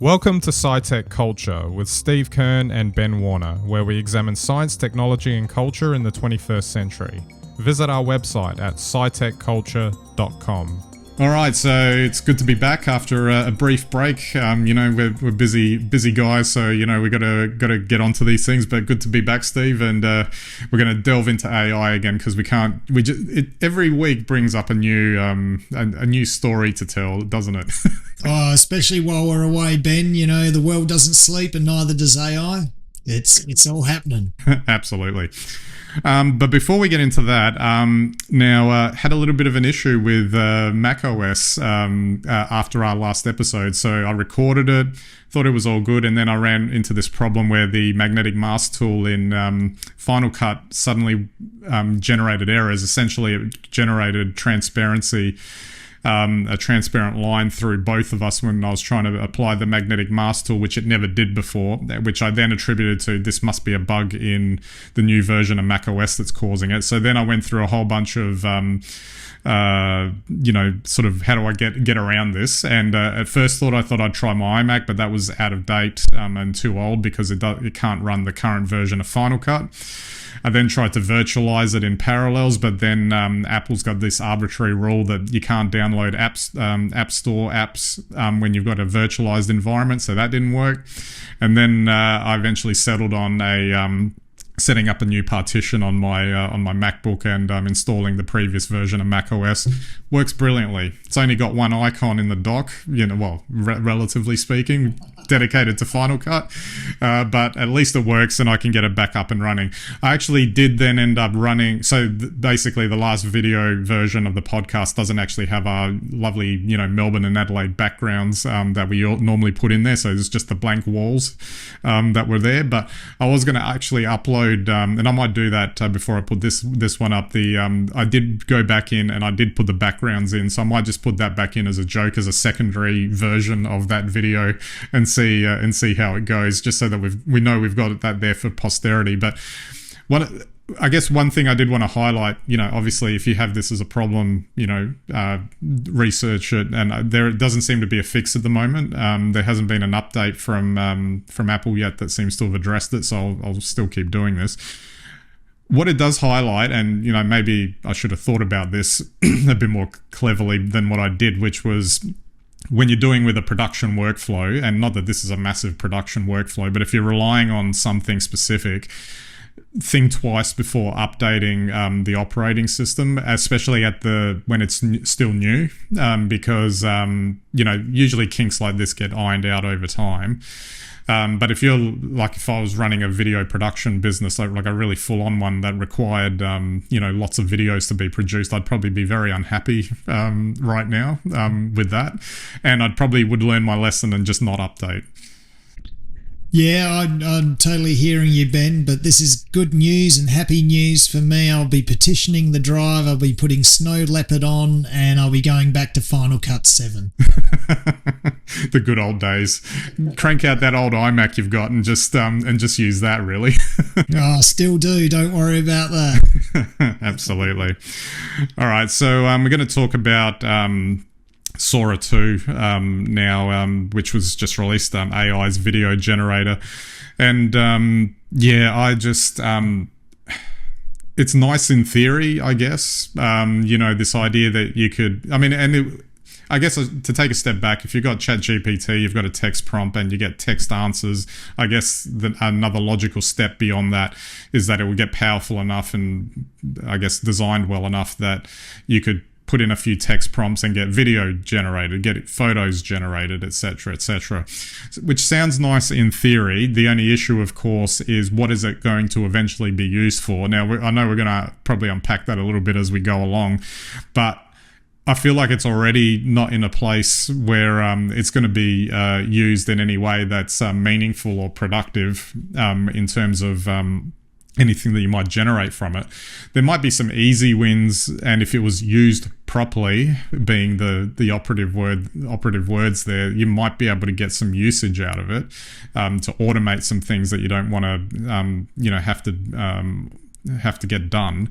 Welcome to SciTech Culture with Steve Kern and Ben Warner, where we examine science, technology and culture in the 21st century. Visit our website at scitechculture.com. All right, so it's good to be back after a brief break. We're busy guys, so we got to get onto these things. But good to be back, Steve, and we're going to delve into AI again because every week brings up a new story to tell, doesn't it? Oh, especially while we're away, Ben. The world doesn't sleep, and neither does AI. It's all happening. Absolutely. But before we get into that, had a little bit of an issue with macOS after our last episode. So I recorded it, thought it was all good, and then I ran into this problem where the magnetic mask tool in Final Cut suddenly generated errors. Essentially, it generated transparency. A transparent line through both of us when I was trying to apply the magnetic mask tool, which it never did before, which I then attributed to this must be a bug in the new version of macOS that's causing it. So then I went through a whole bunch of sort of how do I get around this, and at first I thought I'd try my iMac, but that was out of date and too old because it can't run the current version of Final Cut. I then tried to virtualize it in Parallels, but then Apple's got this arbitrary rule that you can't download App Store apps when you've got a virtualized environment, so that didn't work. And then I eventually settled on setting up a new partition on my MacBook and installing the previous version of macOS. Works brilliantly. It's only got one icon in the dock, relatively speaking, dedicated to Final Cut, but at least it works and I can get it back up and running. I actually did then end up running, so basically the last video version of the podcast doesn't actually have our lovely, Melbourne and Adelaide backgrounds that we normally put in there, so it's just the blank walls that were there, but I was going to actually upload, and I might do that before I put this one up, I did go back in and I did put the backgrounds in, so I might just put that back in as a joke, as a secondary version of that video and see how it goes, just so that we know we've got that there for posterity. But I guess one thing I did want to highlight, obviously if you have this as a problem, research it, and there doesn't seem to be a fix at the moment. There hasn't been an update from Apple yet that seems to have addressed it, so I'll still keep doing this. What it does highlight, and maybe I should have thought about this a bit more cleverly than what I did, which was when you're doing with a production workflow, and not that this is a massive production workflow, but if you're relying on something specific, think twice before updating the operating system, especially when it's still new, because usually kinks like this get ironed out over time. But if I was running a video production business, like a really full-on one that required, lots of videos to be produced, I'd probably be very unhappy right now with that. And I'd probably would learn my lesson and just not update. Yeah, I'm totally hearing you, Ben, but this is good news and happy news for me. I'll be petitioning the drive, I'll be putting Snow Leopard on, and I'll be going back to Final Cut 7. The good old days. Crank out that old iMac you've got and just use that, really. Oh, still do. Don't worry about that. Absolutely. All right, so we're going to talk about Sora 2 now, which was just released, AI's video generator. And it's nice in theory, I guess. This idea that you could, I guess to take a step back, if you've got ChatGPT, you've got a text prompt and you get text answers, I guess another logical step beyond that is that it will get powerful enough and I guess designed well enough that you could put in a few text prompts and get video generated, get photos generated, etc., which sounds nice in theory. The only issue, of course, is what is it going to eventually be used for? Now, I know we're going to probably unpack that a little bit as we go along, but I feel like it's already not in a place where it's going to be used in any way that's meaningful or productive in terms of anything that you might generate from it. There might be some easy wins, and if it was used properly, being the operative words there, you might be able to get some usage out of it to automate some things that you don't want to have to get done.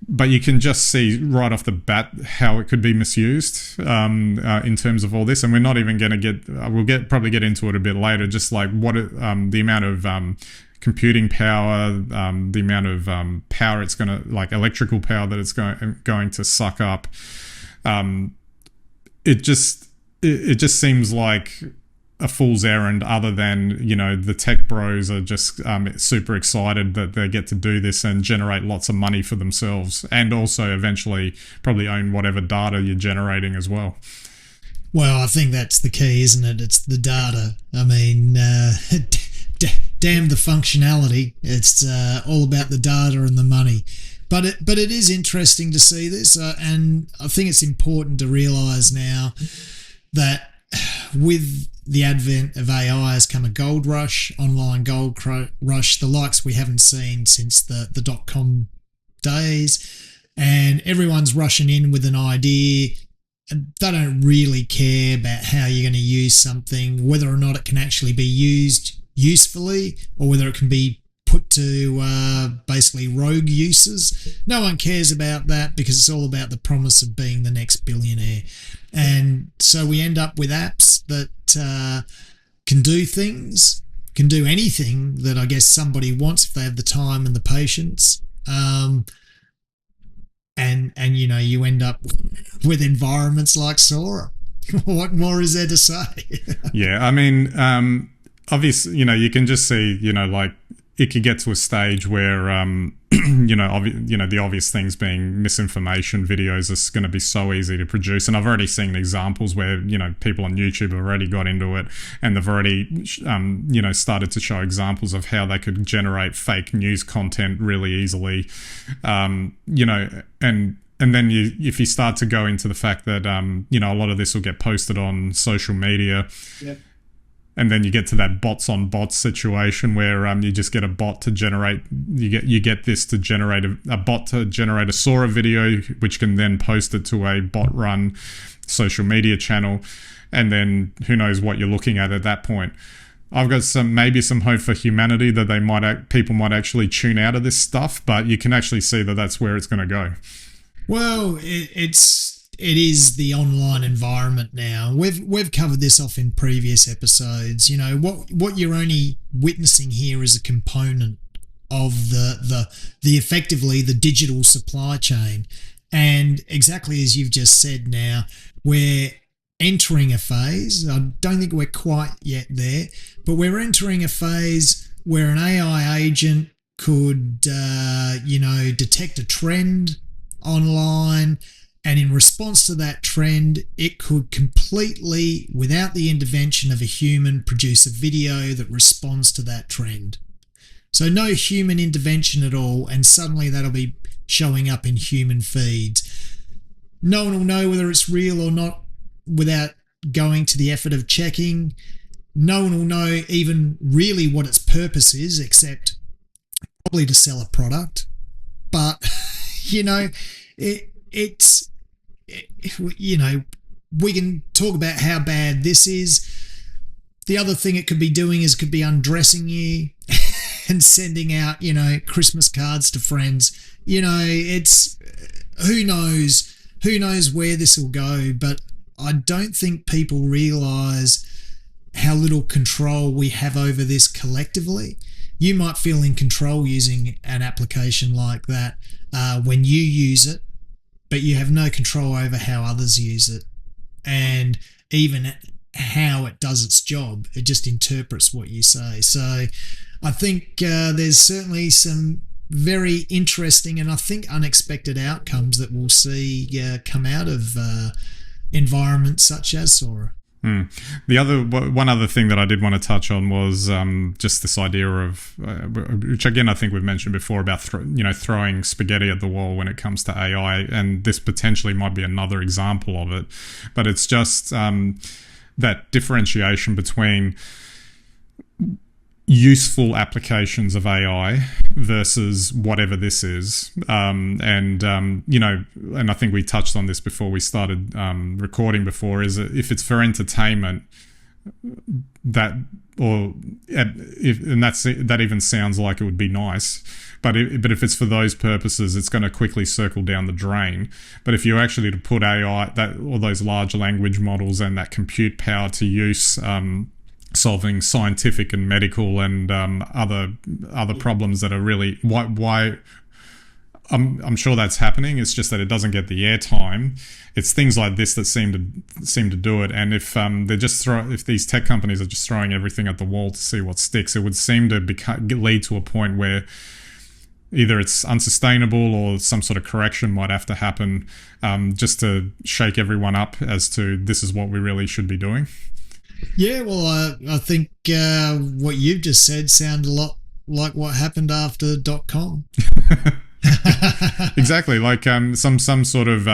but you can just see right off the bat how it could be misused in terms of all this. And we're not even going to probably get into it a bit later, just like the amount of computing power, the amount of power it's going to, like electrical power that it's going to suck up. It just seems like a fool's errand, other than, the tech bros are just super excited that they get to do this and generate lots of money for themselves, and also eventually probably own whatever data you're generating as well. Well, I think that's the key, isn't it? It's the data. I mean, damn the functionality. It's all about the data and the money. But it is interesting to see this, and I think it's important to realise now that with the advent of AI has come a gold rush, online gold rush, the likes we haven't seen since the dot-com days, and everyone's rushing in with an idea. And they don't really care about how you're going to use something, whether or not it can actually be used usefully, or whether it can be put to basically rogue uses. No one cares about that, because it's all about the promise of being the next billionaire. And so we end up with apps that can do things, can do anything that I guess somebody wants if they have the time and the patience. And you end up with environments like Sora. What more is there to say? Yeah, I mean, obviously, you can just see, like it could get to a stage where, the obvious things being misinformation videos is going to be so easy to produce. And I've already seen examples where, people on YouTube have already got into it, and they've already, started to show examples of how they could generate fake news content really easily, and then if you start to go into the fact that, a lot of this will get posted on social media. Yep. And then you get to that bots on bots situation where you just get a bot to generate, you get this to generate a bot to generate a Sora video, which can then post it to a bot run social media channel. And then who knows what you're looking at that point. I've got maybe some hope for humanity that people might actually tune out of this stuff, but you can actually see that that's where it's going to go. Well, it is the online environment now. We've covered this off in previous episodes. What you're only witnessing here is a component of the effectively the digital supply chain. And exactly as you've just said now, we're entering a phase. I don't think we're quite yet there, but we're entering a phase where an AI agent could detect a trend online, and in response to that trend, it could completely, without the intervention of a human, produce a video that responds to that trend. So no human intervention at all, and suddenly that'll be showing up in human feeds. No one will know whether it's real or not without going to the effort of checking. No one will know even really what its purpose is, except probably to sell a product. But, we can talk about how bad this is. The other thing it could be doing is it could be undressing you and sending out, Christmas cards to friends. It's who knows where this will go, but I don't think people realise how little control we have over this collectively. You might feel in control using an application like that when you use it, but you have no control over how others use it, and even how it does its job. It just interprets what you say. So I think there's certainly some very interesting and I think unexpected outcomes that we'll see come out of environments such as Sora. One other thing that I did want to touch on was just this idea of, which again I think we've mentioned before, about throwing spaghetti at the wall when it comes to AI, and this potentially might be another example of it. But it's just that differentiation between useful applications of AI versus whatever this is, and I think we touched on this before we started recording before, is that if it's for entertainment, that, or that even sounds like it would be nice. But if it's for those purposes, it's going to quickly circle down the drain. But if you actually to put AI or those large language models and that compute power to use, solving scientific and medical and other problems that are really why. I'm sure that's happening. It's just that it doesn't get the airtime. It's things like this that seem to do it. And if if these tech companies are just throwing everything at the wall to see what sticks, it would seem to lead to a point where either it's unsustainable or some sort of correction might have to happen, just to shake everyone up as to this is what we really should be doing. Yeah, well, I think what you've just said sounded a lot like what happened after .com. Exactly, like some sort of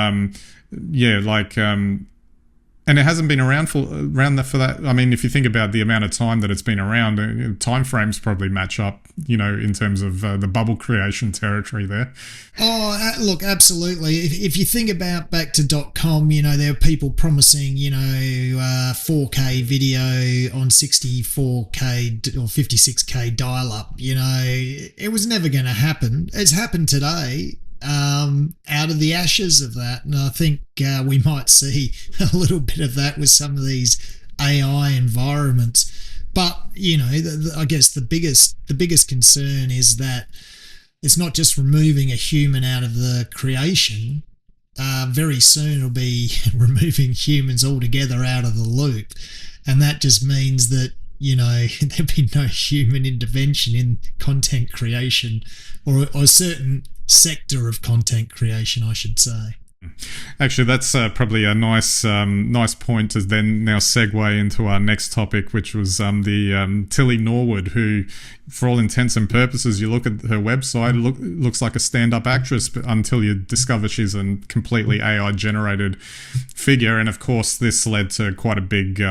and it hasn't been around for that. I mean, if you think about the amount of time that it's been around, time frames probably match up, in terms of the bubble creation territory there. Oh, look, absolutely. If you think about back to .com, there were people promising, 4K video on 64K or 56K dial-up. It was never going to happen. It's happened today. Out of the ashes of that, and I think we might see a little bit of that with some of these AI environments. But I guess the biggest concern is that it's not just removing a human out of the creation. Very soon it'll be removing humans altogether out of the loop, and that just means that there'll be no human intervention in content creation, or a certain sector of content creation, I should say. Actually, that's probably a nice point to then now segue into our next topic, which was the Tilly Norwood, who, for all intents and purposes, you look at her website, looks like a stand-up actress, but until you discover she's a completely AI-generated figure. And of course, this led to quite a big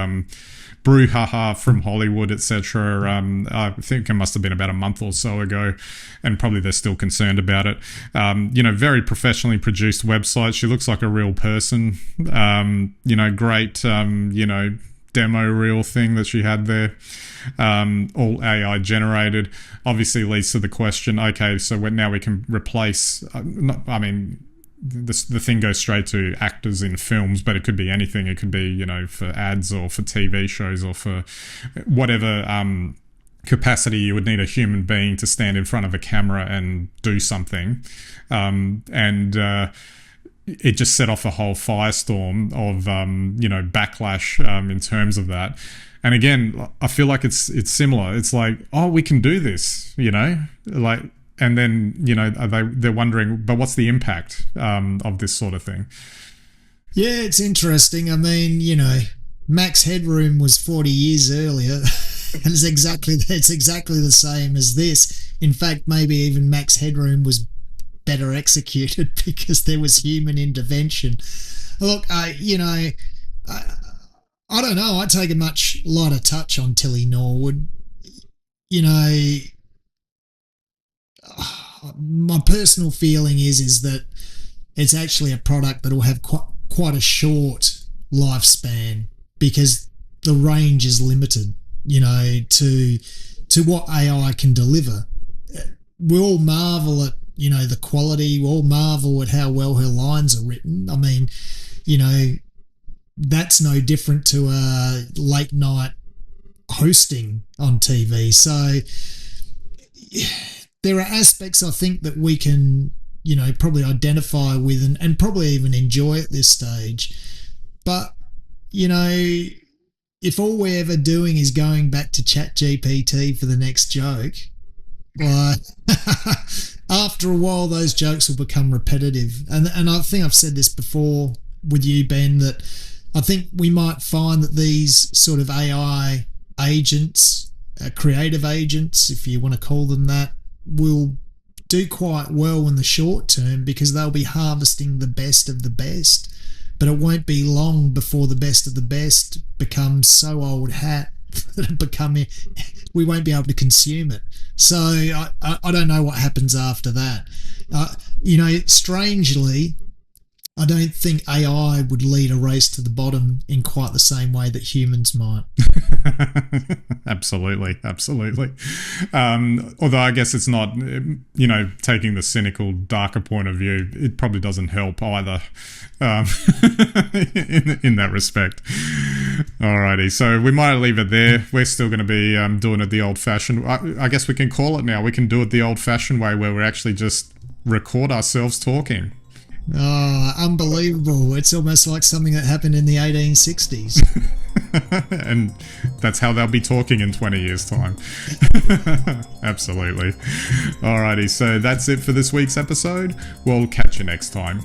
brouhaha from Hollywood, etc. I think it must have been about a month or so ago, and probably they're still concerned about it. Very professionally produced website. She looks like a real person. Great, demo reel thing that she had there. All AI generated. Obviously leads to the question, okay, so now we can replace, the thing goes straight to actors in films, but it could be anything. It could be, for ads or for TV shows or for whatever capacity you would need a human being to stand in front of a camera and do something. It just set off a whole firestorm of, backlash in terms of that. And again, I feel like it's similar. It's like, oh, we can do this, and then, they're wondering, but what's the impact of this sort of thing? Yeah, it's interesting. I mean, Max Headroom was 40 years earlier, and it's exactly the same as this. In fact, maybe even Max Headroom was better executed because there was human intervention. Look, I don't know. I take a much lighter touch on Tilly Norwood. My personal feeling is that it's actually a product that will have quite a short lifespan because the range is limited, to what AI can deliver. We all marvel at, the quality. We all marvel at how well her lines are written. I mean, that's no different to a late night hosting on TV. So there are aspects I think that we can, probably identify with and probably even enjoy at this stage. But, if all we're ever doing is going back to ChatGPT for the next joke, well, after a while those jokes will become repetitive. And I think I've said this before with you, Ben, that I think we might find that these sort of AI agents, creative agents, if you want to call them that, will do quite well in the short term because they'll be harvesting the best of the best. But it won't be long before the best of the best becomes so old hat that we won't be able to consume it. So I don't know what happens after that. Strangely, I don't think AI would lead a race to the bottom in quite the same way that humans might. Absolutely. Although I guess it's not, taking the cynical, darker point of view, it probably doesn't help either in that respect. Alrighty, so we might leave it there. We're still going to be doing it the old-fashioned. I guess we can call it now. We can do it the old-fashioned way, where we actually just record ourselves talking. Oh, unbelievable. It's almost like something that happened in the 1860s. And that's how they'll be talking in 20 years' time. Absolutely. Alrighty, so that's it for this week's episode. We'll catch you next time.